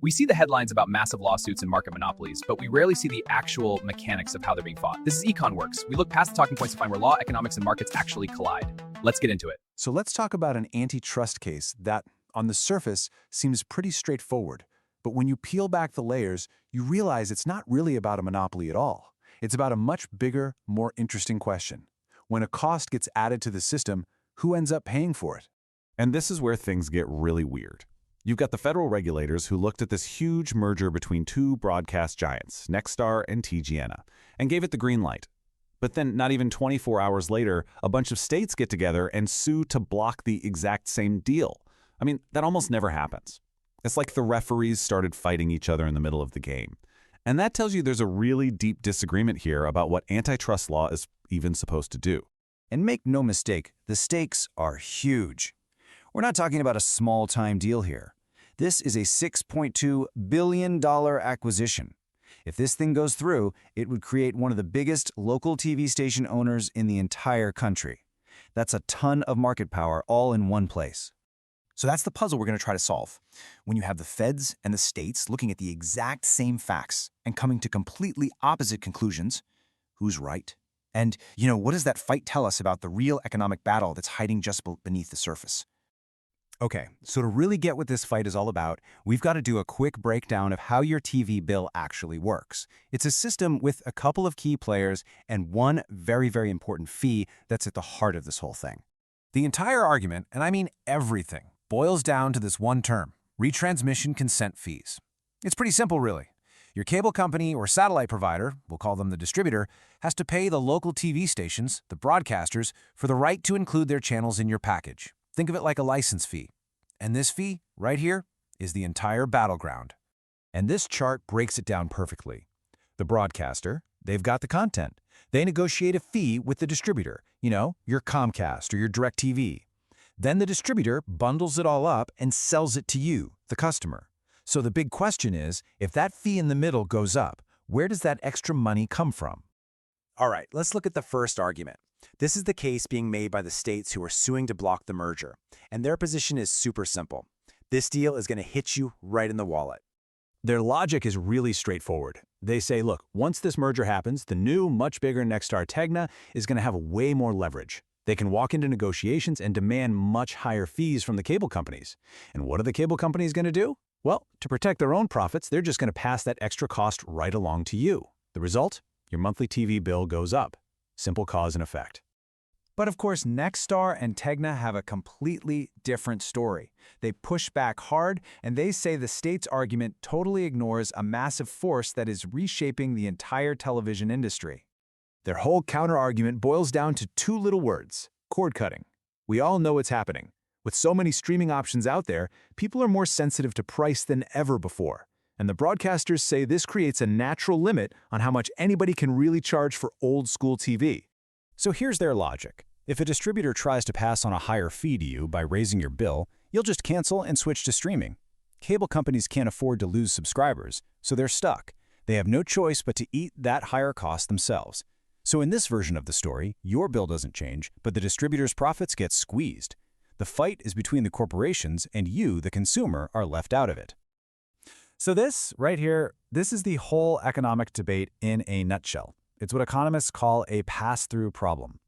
We see the headlines about massive lawsuits and market monopolies, but we rarely see the actual mechanics of how they're being fought. This is EconWorks. We look past the talking points to find where law, economics, and markets actually collide. Let's get into it. So let's talk about an antitrust case that, on the surface, seems pretty straightforward. But when you peel back the layers, you realize it's not really about a monopoly at all. It's about a much bigger, more interesting question. When a cost gets added to the system, who ends up paying for it? And this is where things get really weird. You've got the federal regulators who looked at this huge merger between two broadcast giants, Nexstar and TGNA, and gave it the green light. But then, not even 24 hours later, a bunch of states get together and sue to block the exact same deal. I mean, that almost never happens. It's like the referees started fighting each other in the middle of the game. And that tells you there's a really deep disagreement here about what antitrust law is even supposed to do. And make no mistake, the stakes are huge. We're not talking about a small-time deal here. This is a $6.2 billion acquisition. If this thing goes through, it would create one of the biggest local TV station owners in the entire country. That's a ton of market power all in one place. So that's the puzzle we're going to try to solve. When you have the feds and the states looking at the exact same facts and coming to completely opposite conclusions, who's right? And, what does that fight tell us about the real economic battle that's hiding just beneath the surface? Okay, so to really get what this fight is all about, we've got to do a quick breakdown of how your TV bill actually works. It's a system with a couple of key players and one very, very important fee that's at the heart of this whole thing. The entire argument, and I mean everything, boils down to this one term, retransmission consent fees. It's pretty simple, really. Your cable company or satellite provider, we'll call them the distributor, has to pay the local TV stations, the broadcasters, for the right to include their channels in your package. Think of it like a license fee. And this fee, right here, is the entire battleground. And this chart breaks it down perfectly. The broadcaster, they've got the content. They negotiate a fee with the distributor, your Comcast or your DirecTV. Then the distributor bundles it all up and sells it to you, the customer. So the big question is, if that fee in the middle goes up, where does that extra money come from? All right, let's look at the first argument. This is the case being made by the states who are suing to block the merger, and their position is super simple. This deal is going to hit you right in the wallet. Their logic is really straightforward. They say, look, once this merger happens, the new, much bigger Nexstar Tegna is going to have way more leverage. They can walk into negotiations and demand much higher fees from the cable companies. And what are the cable companies going to do? Well, to protect their own profits, they're just going to pass that extra cost right along to you. The result? Your monthly TV bill goes up. Simple cause and effect. But of course, Nexstar and Tegna have a completely different story. They push back hard, and they say the state's argument totally ignores a massive force that is reshaping the entire television industry. Their whole counter-argument boils down to two little words: cord cutting. We all know it's happening. With so many streaming options out there, people are more sensitive to price than ever before. And the broadcasters say this creates a natural limit on how much anybody can really charge for old-school TV. So here's their logic. If a distributor tries to pass on a higher fee to you by raising your bill, you'll just cancel and switch to streaming. Cable companies can't afford to lose subscribers, so they're stuck. They have no choice but to eat that higher cost themselves. So in this version of the story, your bill doesn't change, but the distributor's profits get squeezed. The fight is between the corporations, and you, the consumer, are left out of it. So this, right here, this is the whole economic debate in a nutshell. It's what economists call a pass-through problem.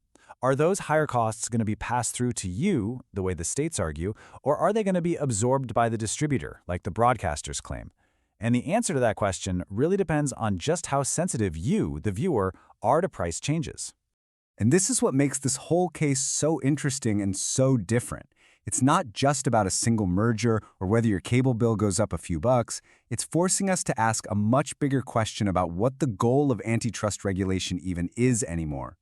Are those higher costs going to be passed through to you, the way the states argue, or are they going to be absorbed by the distributor, like the broadcasters claim? And the answer to that question really depends on just how sensitive you, the viewer, are to price changes. And this is what makes this whole case so interesting and so different. It's not just about a single merger or whether your cable bill goes up a few bucks. It's forcing us to ask a much bigger question about what the goal of antitrust regulation even is anymore.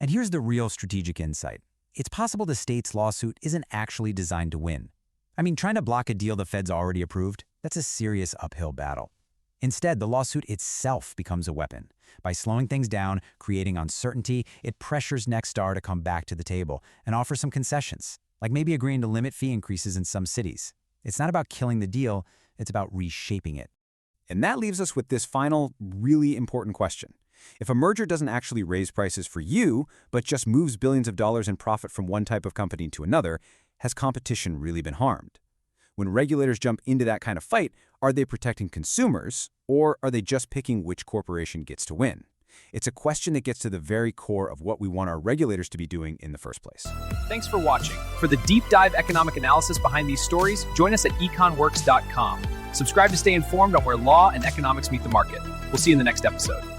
And here's the real strategic insight. It's possible the state's lawsuit isn't actually designed to win. I mean, trying to block a deal the feds already approved, that's a serious uphill battle. Instead, the lawsuit itself becomes a weapon. By slowing things down, creating uncertainty, it pressures Nexstar to come back to the table and offer some concessions, like maybe agreeing to limit fee increases in some cities. It's not about killing the deal, it's about reshaping it. And that leaves us with this final, really important question. If a merger doesn't actually raise prices for you, but just moves billions of dollars in profit from one type of company to another, has competition really been harmed? When regulators jump into that kind of fight, are they protecting consumers, or are they just picking which corporation gets to win? It's a question that gets to the very core of what we want our regulators to be doing in the first place. Thanks for watching. For the deep dive economic analysis behind these stories, join us at econworks.com. Subscribe to stay informed on where law and economics meet the market. We'll see you in the next episode.